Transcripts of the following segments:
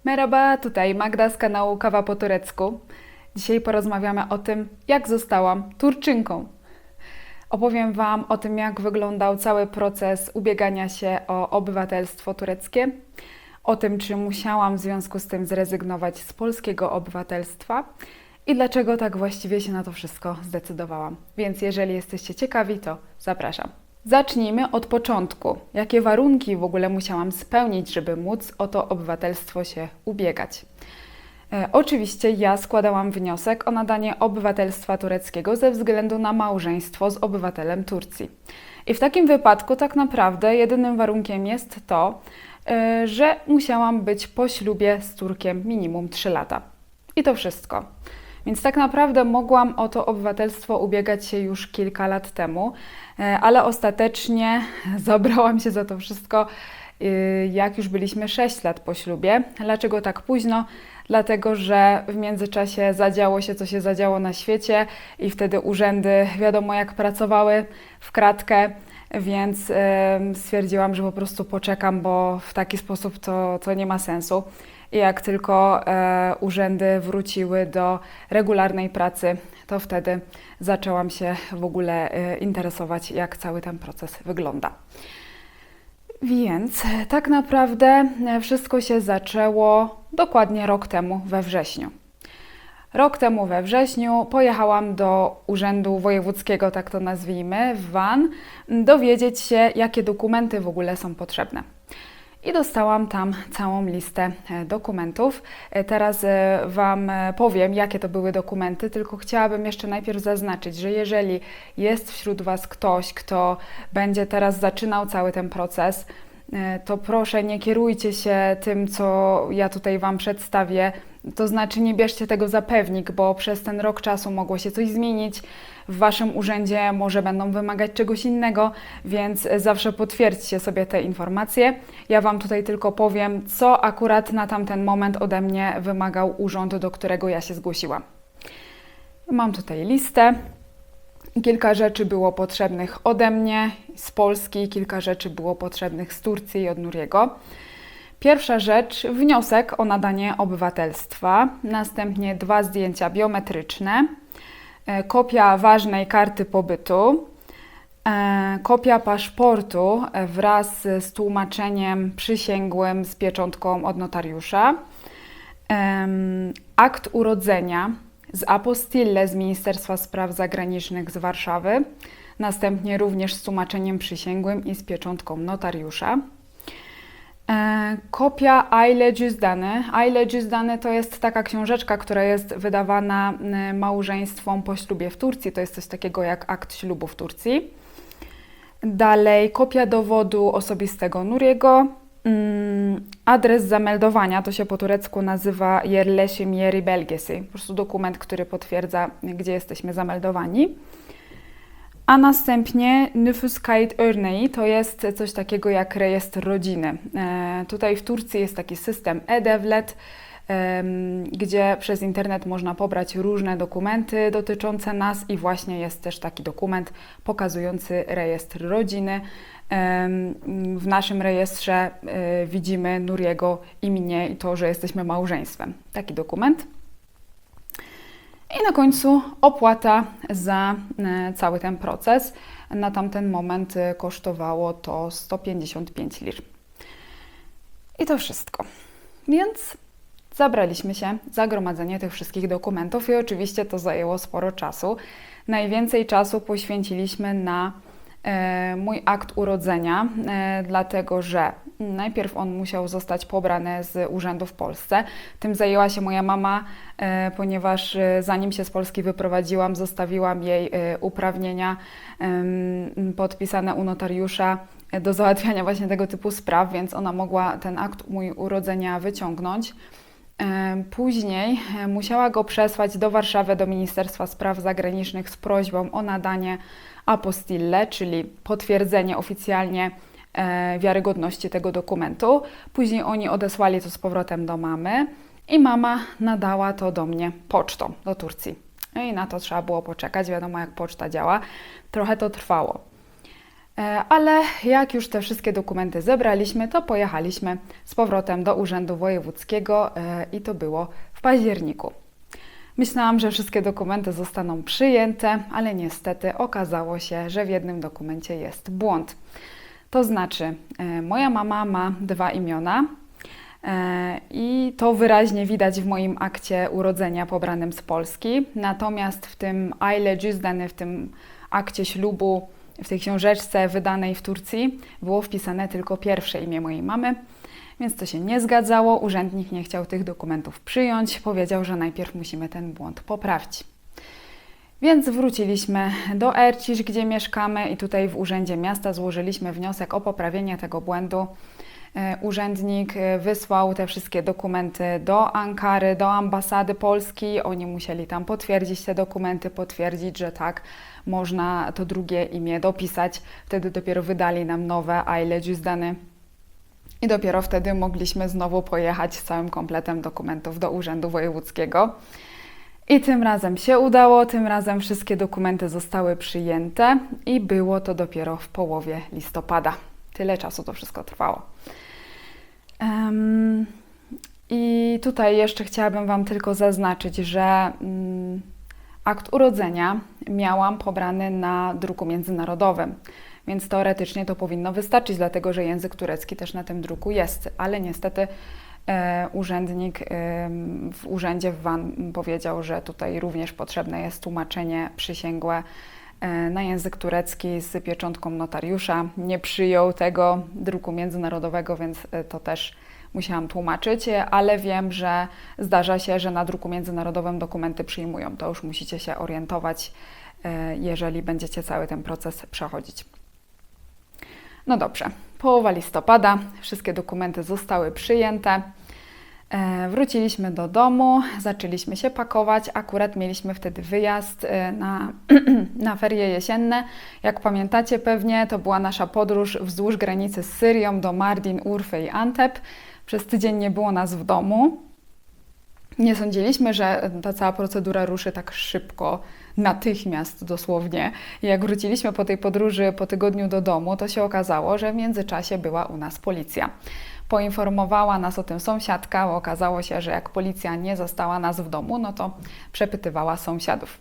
Merhaba, tutaj Magda z kanału Kawa po turecku. Dzisiaj porozmawiamy o tym, jak zostałam Turczynką. Opowiem Wam o tym, jak wyglądał cały proces ubiegania się o obywatelstwo tureckie, o tym, czy musiałam w związku z tym zrezygnować z polskiego obywatelstwa i dlaczego tak właściwie się na to wszystko zdecydowałam. Więc jeżeli jesteście ciekawi, to zapraszam. Zacznijmy od początku. Jakie warunki w ogóle musiałam spełnić, żeby móc o to obywatelstwo się ubiegać? Oczywiście ja składałam wniosek o nadanie obywatelstwa tureckiego ze względu na małżeństwo z obywatelem Turcji. I w takim wypadku tak naprawdę jedynym warunkiem jest to, że musiałam być po ślubie z Turkiem minimum 3 lata. I to wszystko. Więc tak naprawdę mogłam o to obywatelstwo ubiegać się już kilka lat temu, ale ostatecznie zabrałam się za to wszystko, jak już byliśmy 6 lat po ślubie. Dlaczego tak późno? Dlatego, że w międzyczasie zadziało się, co się zadziało na świecie i wtedy urzędy wiadomo jak pracowały w kratkę, więc stwierdziłam, że po prostu poczekam, bo w taki sposób to nie ma sensu. I jak tylko urzędy wróciły do regularnej pracy, to wtedy zaczęłam się w ogóle interesować, jak cały ten proces wygląda. Więc tak naprawdę wszystko się zaczęło dokładnie rok temu we wrześniu. Rok temu we wrześniu pojechałam do Urzędu Wojewódzkiego, tak to nazwijmy, w Van, dowiedzieć się, jakie dokumenty w ogóle są potrzebne. I dostałam tam całą listę dokumentów. Teraz Wam powiem, jakie to były dokumenty, tylko chciałabym jeszcze najpierw zaznaczyć, że jeżeli jest wśród Was ktoś, kto będzie teraz zaczynał cały ten proces, to proszę nie kierujcie się tym, co ja tutaj Wam przedstawię. To znaczy nie bierzcie tego za pewnik, bo przez ten rok czasu mogło się coś zmienić. W Waszym urzędzie może będą wymagać czegoś innego, więc zawsze potwierdźcie sobie te informacje. Ja Wam tutaj tylko powiem, co akurat na tamten moment ode mnie wymagał urząd, do którego ja się zgłosiłam. Mam tutaj listę. Kilka rzeczy było potrzebnych ode mnie z Polski, kilka rzeczy było potrzebnych z Turcji i od Nuriego. Pierwsza rzecz, wniosek o nadanie obywatelstwa, następnie 2 zdjęcia biometryczne, kopia ważnej karty pobytu, kopia paszportu wraz z tłumaczeniem przysięgłym z pieczątką od notariusza, akt urodzenia z apostille z Ministerstwa Spraw Zagranicznych z Warszawy, następnie również z tłumaczeniem przysięgłym i z pieczątką notariusza. Kopia Aile Cüzdanı. Aile Cüzdanı to jest taka książeczka, która jest wydawana małżeństwom po ślubie w Turcji. To jest coś takiego jak akt ślubu w Turcji. Dalej kopia dowodu osobistego Nuriego. Adres zameldowania, to się po turecku nazywa Yerleşim Yeri Belgesi. Po prostu dokument, który potwierdza, gdzie jesteśmy zameldowani. A następnie Nüfuskayıt örneği, to jest coś takiego jak rejestr rodziny. Tutaj w Turcji jest taki system e-Devlet, gdzie przez internet można pobrać różne dokumenty dotyczące nas i właśnie jest też taki dokument pokazujący rejestr rodziny. W naszym rejestrze widzimy Nuriego i mnie i to, że jesteśmy małżeństwem. Taki dokument. I na końcu opłata za cały ten proces. Na tamten moment kosztowało to 155 lir. I to wszystko. Więc zabraliśmy się za gromadzenie tych wszystkich dokumentów i oczywiście to zajęło sporo czasu. Najwięcej czasu poświęciliśmy na mój akt urodzenia, dlatego że najpierw on musiał zostać pobrany z urzędu w Polsce. Tym zajęła się moja mama, ponieważ zanim się z Polski wyprowadziłam, zostawiłam jej uprawnienia podpisane u notariusza do załatwiania właśnie tego typu spraw, więc ona mogła ten akt mój urodzenia wyciągnąć. Później musiała go przesłać do Warszawy, do Ministerstwa Spraw Zagranicznych z prośbą o nadanie apostille, czyli potwierdzenie oficjalnie wiarygodności tego dokumentu. Później oni odesłali to z powrotem do mamy i mama nadała to do mnie pocztą, do Turcji. No i na to trzeba było poczekać, wiadomo jak poczta działa. Trochę to trwało. Ale jak już te wszystkie dokumenty zebraliśmy, to pojechaliśmy z powrotem do Urzędu Wojewódzkiego i to było w październiku. Myślałam, że wszystkie dokumenty zostaną przyjęte, ale niestety okazało się, że w jednym dokumencie jest błąd. To znaczy, moja mama ma 2 imiona i to wyraźnie widać w moim akcie urodzenia pobranym z Polski. Natomiast w tym aile cüzdany, w tym akcie ślubu, w tej książeczce wydanej w Turcji było wpisane tylko pierwsze imię mojej mamy, więc to się nie zgadzało. Urzędnik nie chciał tych dokumentów przyjąć, powiedział, że najpierw musimy ten błąd poprawić. Więc wróciliśmy do Ercisz, gdzie mieszkamy i tutaj w Urzędzie Miasta złożyliśmy wniosek o poprawienie tego błędu. Urzędnik wysłał te wszystkie dokumenty do Ankary, do ambasady Polski. Oni musieli tam potwierdzić te dokumenty, potwierdzić, że tak, można to drugie imię dopisać. Wtedy dopiero wydali nam nowe aile cüzdany. I dopiero wtedy mogliśmy znowu pojechać z całym kompletem dokumentów do Urzędu Wojewódzkiego. I tym razem się udało, tym razem wszystkie dokumenty zostały przyjęte i było to dopiero w połowie listopada. Tyle czasu to wszystko trwało. I tutaj jeszcze chciałabym Wam tylko zaznaczyć, że akt urodzenia miałam pobrany na druku międzynarodowym, więc teoretycznie to powinno wystarczyć, dlatego że język turecki też na tym druku jest, ale niestety urzędnik w urzędzie w Van powiedział, że tutaj również potrzebne jest tłumaczenie przysięgłe na język turecki z pieczątką notariusza. Nie przyjął tego druku międzynarodowego, więc to też musiałam tłumaczyć, ale wiem, że zdarza się, że na druku międzynarodowym dokumenty przyjmują. To już musicie się orientować, jeżeli będziecie cały ten proces przechodzić. No dobrze, połowa listopada, wszystkie dokumenty zostały przyjęte. Wróciliśmy do domu, zaczęliśmy się pakować. Akurat mieliśmy wtedy wyjazd na ferie jesienne. Jak pamiętacie pewnie, to była nasza podróż wzdłuż granicy z Syrią do Mardin, Urfy i Antep. Przez tydzień nie było nas w domu. Nie sądziliśmy, że ta cała procedura ruszy tak szybko, natychmiast dosłownie. I jak wróciliśmy po tej podróży po tygodniu do domu, to się okazało, że w międzyczasie była u nas policja. Poinformowała nas o tym sąsiadka, bo okazało się, że jak policja nie zastała nas w domu, no to przepytywała sąsiadów.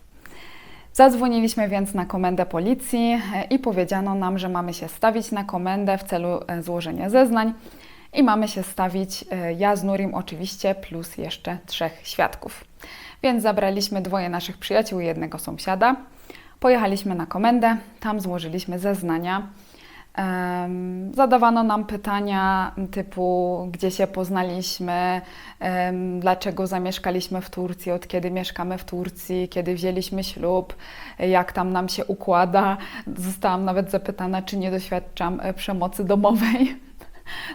Zadzwoniliśmy więc na komendę policji i powiedziano nam, że mamy się stawić na komendę w celu złożenia zeznań i mamy się stawić ja z Nurim oczywiście plus jeszcze 3 świadków. Więc zabraliśmy 2 naszych przyjaciół i 1 sąsiada. Pojechaliśmy na komendę, tam złożyliśmy zeznania. Zadawano nam pytania typu, gdzie się poznaliśmy, dlaczego zamieszkaliśmy w Turcji, od kiedy mieszkamy w Turcji, kiedy wzięliśmy ślub, jak tam nam się układa. Zostałam nawet zapytana, czy nie doświadczam przemocy domowej.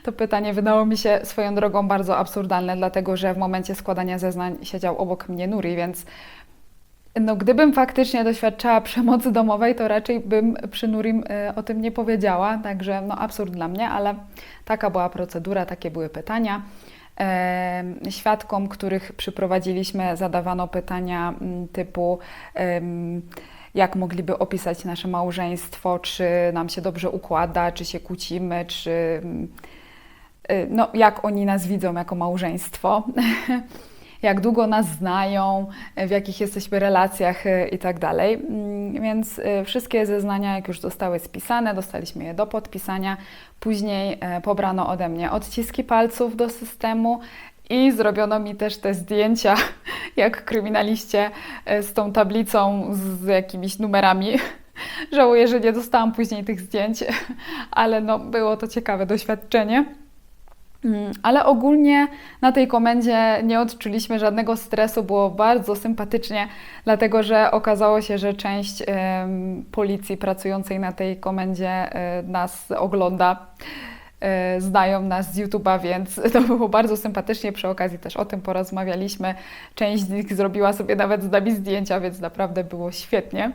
To pytanie wydało mi się swoją drogą bardzo absurdalne, dlatego że w momencie składania zeznań siedział obok mnie Nuri, więc no, gdybym faktycznie doświadczała przemocy domowej, to raczej bym przy Nurim o tym nie powiedziała, także no, absurd dla mnie, ale taka była procedura, takie były pytania. Świadkom, których przyprowadziliśmy, zadawano pytania typu jak mogliby opisać nasze małżeństwo, czy nam się dobrze układa, czy się kłócimy, czy no, jak oni nas widzą jako małżeństwo. Jak długo nas znają, w jakich jesteśmy relacjach i tak dalej. Więc wszystkie zeznania, jak już zostały spisane, dostaliśmy je do podpisania. Później pobrano ode mnie odciski palców do systemu i zrobiono mi też te zdjęcia, jak kryminaliście, z tą tablicą z jakimiś numerami. Żałuję, że nie dostałam później tych zdjęć, ale no, było to ciekawe doświadczenie. Ale ogólnie na tej komendzie nie odczuliśmy żadnego stresu, było bardzo sympatycznie, dlatego że okazało się, że część policji pracującej na tej komendzie nas ogląda, znają nas z YouTube'a, więc to było bardzo sympatycznie. Przy okazji też o tym porozmawialiśmy. Część z nich zrobiła sobie nawet z nami zdjęcia, więc naprawdę było świetnie.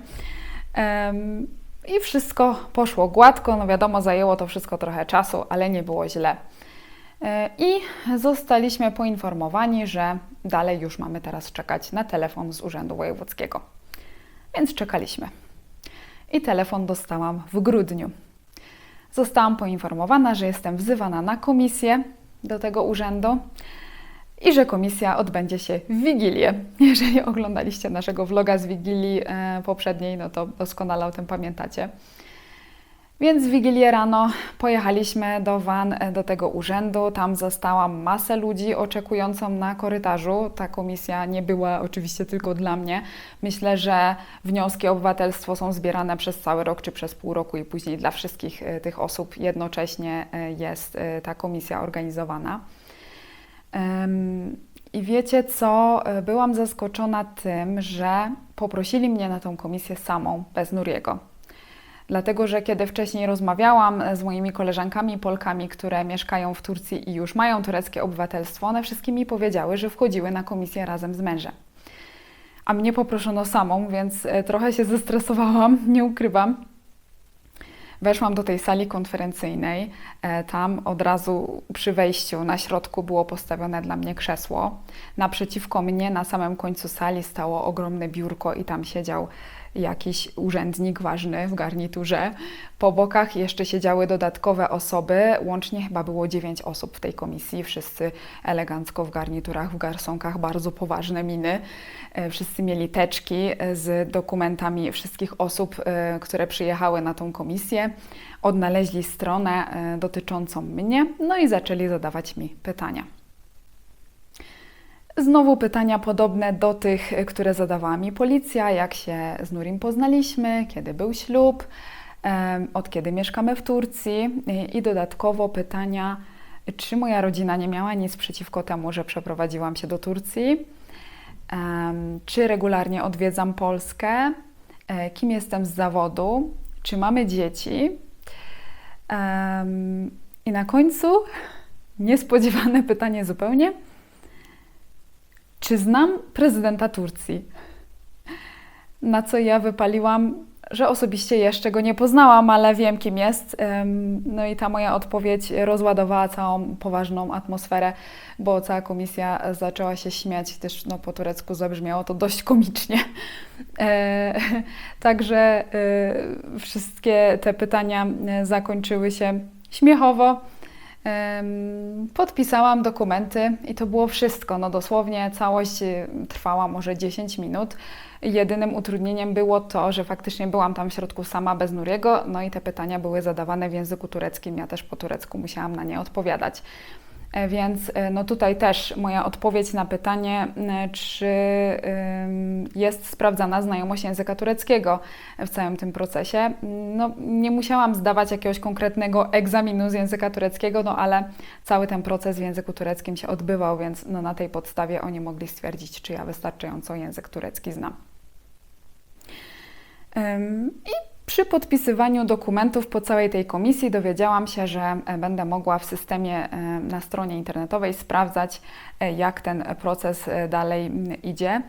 I wszystko poszło gładko, no wiadomo, zajęło to wszystko trochę czasu, ale nie było źle. I zostaliśmy poinformowani, że dalej już mamy teraz czekać na telefon z Urzędu Wojewódzkiego. Więc czekaliśmy. I telefon dostałam w grudniu. zostałam poinformowana, że jestem wzywana na komisję do tego urzędu i że komisja odbędzie się w Wigilię. Jeżeli oglądaliście naszego vloga z Wigilii poprzedniej, no to doskonale o tym pamiętacie. Więc w Wigilię rano pojechaliśmy do Van, do tego urzędu. Tam zastałam masę ludzi oczekującą na korytarzu. Ta komisja nie była oczywiście tylko dla mnie. Myślę, że wnioski o obywatelstwo są zbierane przez cały rok czy przez pół roku i później dla wszystkich tych osób jednocześnie jest ta komisja organizowana. I wiecie co? Byłam zaskoczona tym, że poprosili mnie na tą komisję samą, bez Nuriego. Dlatego, że kiedy wcześniej rozmawiałam z moimi koleżankami Polkami, które mieszkają w Turcji i już mają tureckie obywatelstwo, one wszystkie mi powiedziały, że wchodziły na komisję razem z mężem. A mnie poproszono samą, więc trochę się zestresowałam, nie ukrywam. Weszłam do tej sali konferencyjnej. Tam od razu przy wejściu na środku było postawione dla mnie krzesło. Naprzeciwko mnie na samym końcu sali stało ogromne biurko i tam siedział jakiś urzędnik ważny w garniturze. Po bokach jeszcze siedziały dodatkowe osoby. Łącznie chyba było 9 osób w tej komisji. Wszyscy elegancko w garniturach, w garsonkach, bardzo poważne miny. Wszyscy mieli teczki z dokumentami wszystkich osób, które przyjechały na tą komisję. Odnaleźli stronę dotyczącą mnie, no i zaczęli zadawać mi pytania. Znowu pytania podobne do tych, które zadawała mi policja, jak się z Nurim poznaliśmy, kiedy był ślub, od kiedy mieszkamy w Turcji i dodatkowo pytania, czy moja rodzina nie miała nic przeciwko temu, że przeprowadziłam się do Turcji, czy regularnie odwiedzam Polskę, kim jestem z zawodu, czy mamy dzieci. I na końcu niespodziewane pytanie zupełnie. Czy znam prezydenta Turcji? Na co ja wypaliłam, że osobiście jeszcze go nie poznałam, ale wiem, kim jest. No i ta moja odpowiedź rozładowała całą poważną atmosferę, bo cała komisja zaczęła się śmiać, też no, po turecku zabrzmiało to dość komicznie. Także wszystkie te pytania zakończyły się śmiechowo. Podpisałam dokumenty i to było wszystko. No dosłownie całość trwała może 10 minut. Jedynym utrudnieniem było to, że faktycznie byłam tam w środku sama bez Nuriego, no i te pytania były zadawane w języku tureckim. Ja też po turecku musiałam na nie odpowiadać. Więc no tutaj też moja odpowiedź na pytanie, czy jest sprawdzana znajomość języka tureckiego w całym tym procesie. No, nie musiałam zdawać jakiegoś konkretnego egzaminu z języka tureckiego, no ale cały ten proces w języku tureckim się odbywał, więc no, na tej podstawie oni mogli stwierdzić, czy ja wystarczająco język turecki znam. I przy podpisywaniu dokumentów po całej tej komisji dowiedziałam się, że będę mogła w systemie na stronie internetowej sprawdzać, jak ten proces dalej idzie.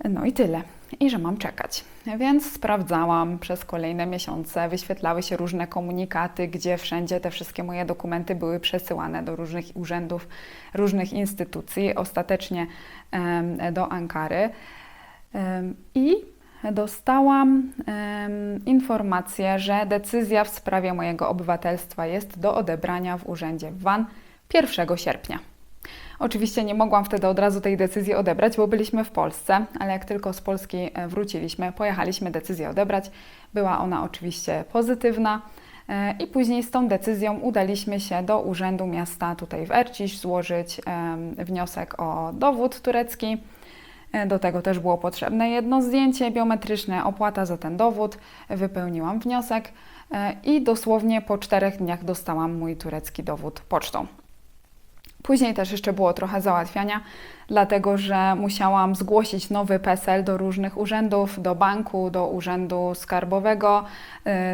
No i tyle. I że mam czekać. Więc sprawdzałam przez kolejne miesiące. Wyświetlały się różne komunikaty, gdzie wszędzie te wszystkie moje dokumenty były przesyłane do różnych urzędów, różnych instytucji, ostatecznie do Ankary. I dostałam informację, że decyzja w sprawie mojego obywatelstwa jest do odebrania w urzędzie w Van 1 sierpnia. Oczywiście nie mogłam wtedy od razu tej decyzji odebrać, bo byliśmy w Polsce, ale jak tylko z Polski wróciliśmy, pojechaliśmy decyzję odebrać. Była ona oczywiście pozytywna i później z tą decyzją udaliśmy się do Urzędu Miasta tutaj w Ercisz złożyć wniosek o dowód turecki. Do tego też było potrzebne jedno zdjęcie biometryczne, opłata za ten dowód. Wypełniłam wniosek i dosłownie po 4 dniach dostałam mój turecki dowód pocztą. Później też jeszcze było trochę załatwiania, dlatego że musiałam zgłosić nowy PESEL do różnych urzędów, do banku, do urzędu skarbowego,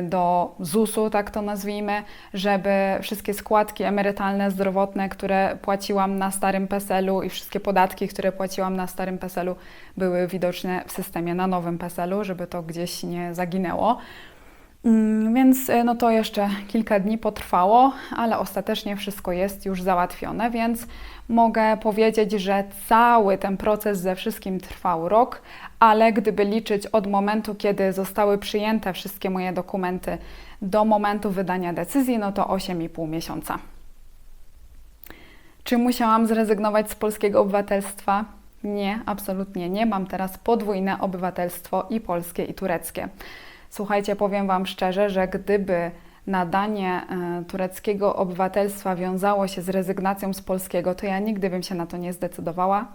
do ZUS-u, tak to nazwijmy, żeby wszystkie składki emerytalne, zdrowotne, które płaciłam na starym PESEL-u i wszystkie podatki, które płaciłam na starym PESEL-u, były widoczne w systemie na nowym PESEL-u, żeby to gdzieś nie zaginęło. Więc no to jeszcze kilka dni potrwało, ale ostatecznie wszystko jest już załatwione, więc mogę powiedzieć, że cały ten proces ze wszystkim trwał rok, ale gdyby liczyć od momentu, kiedy zostały przyjęte wszystkie moje dokumenty do momentu wydania decyzji, no to 8,5 miesiąca. Czy musiałam zrezygnować z polskiego obywatelstwa? Nie, absolutnie nie. Mam teraz podwójne obywatelstwo i polskie, i tureckie. Słuchajcie, powiem Wam szczerze, że gdyby nadanie tureckiego obywatelstwa wiązało się z rezygnacją z polskiego, to ja nigdy bym się na to nie zdecydowała.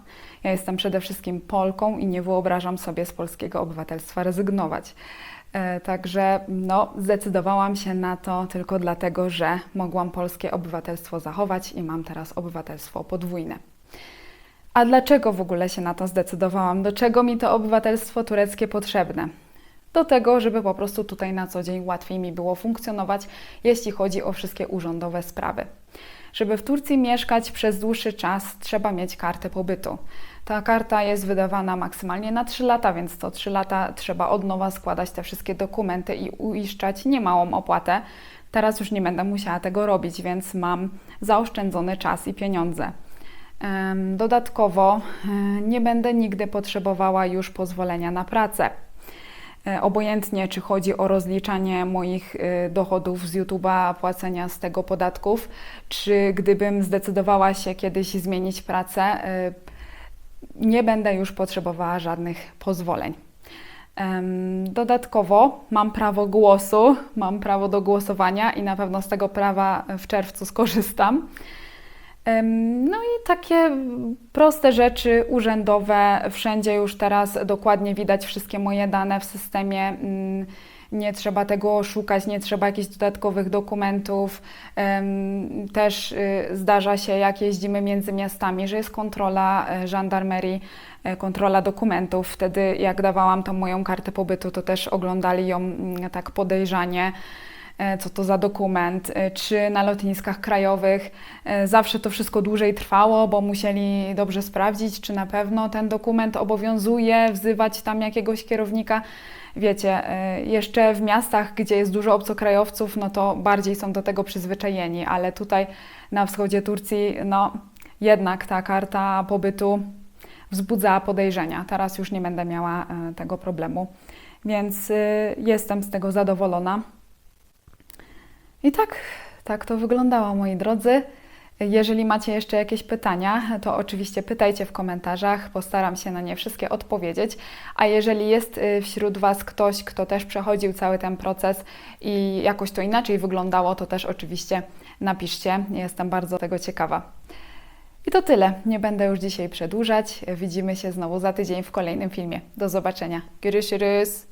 Ja jestem przede wszystkim Polką i nie wyobrażam sobie z polskiego obywatelstwa rezygnować. Także zdecydowałam się na to tylko dlatego, że mogłam polskie obywatelstwo zachować i mam teraz obywatelstwo podwójne. A dlaczego w ogóle się na to zdecydowałam? Do czego mi to obywatelstwo tureckie potrzebne? Do tego, żeby po prostu tutaj na co dzień łatwiej mi było funkcjonować, jeśli chodzi o wszystkie urzędowe sprawy. Żeby w Turcji mieszkać przez dłuższy czas, trzeba mieć kartę pobytu. Ta karta jest wydawana maksymalnie na 3 lata, więc co 3 lata trzeba od nowa składać te wszystkie dokumenty i uiszczać niemałą opłatę. Teraz już nie będę musiała tego robić, więc mam zaoszczędzony czas i pieniądze. Dodatkowo nie będę nigdy potrzebowała już pozwolenia na pracę. Obojętnie, czy chodzi o rozliczanie moich dochodów z YouTube'a, płacenia z tego podatków, czy gdybym zdecydowała się kiedyś zmienić pracę, nie będę już potrzebowała żadnych pozwoleń. Dodatkowo mam prawo głosu, mam prawo do głosowania i na pewno z tego prawa w czerwcu skorzystam. No i takie proste rzeczy urzędowe, wszędzie już teraz dokładnie widać wszystkie moje dane w systemie, nie trzeba tego szukać, nie trzeba jakichś dodatkowych dokumentów. Też zdarza się, jak jeździmy między miastami, że jest kontrola żandarmerii, kontrola dokumentów. Wtedy jak dawałam tą moją kartę pobytu, to też oglądali ją tak podejrzanie, co to za dokument, czy na lotniskach krajowych. Zawsze to wszystko dłużej trwało, bo musieli dobrze sprawdzić, czy na pewno ten dokument obowiązuje, wzywać tam jakiegoś kierownika. Wiecie, jeszcze w miastach, gdzie jest dużo obcokrajowców, no to bardziej są do tego przyzwyczajeni, ale tutaj na wschodzie Turcji, jednak ta karta pobytu wzbudza podejrzenia. Teraz już nie będę miała tego problemu, więc jestem z tego zadowolona. I tak to wyglądało, moi drodzy. Jeżeli macie jeszcze jakieś pytania, to oczywiście pytajcie w komentarzach, postaram się na nie wszystkie odpowiedzieć. A jeżeli jest wśród Was ktoś, kto też przechodził cały ten proces i jakoś to inaczej wyglądało, to też oczywiście napiszcie. Jestem bardzo tego ciekawa. I to tyle. Nie będę już dzisiaj przedłużać. Widzimy się znowu za tydzień w kolejnym filmie. Do zobaczenia. Görüşürüz.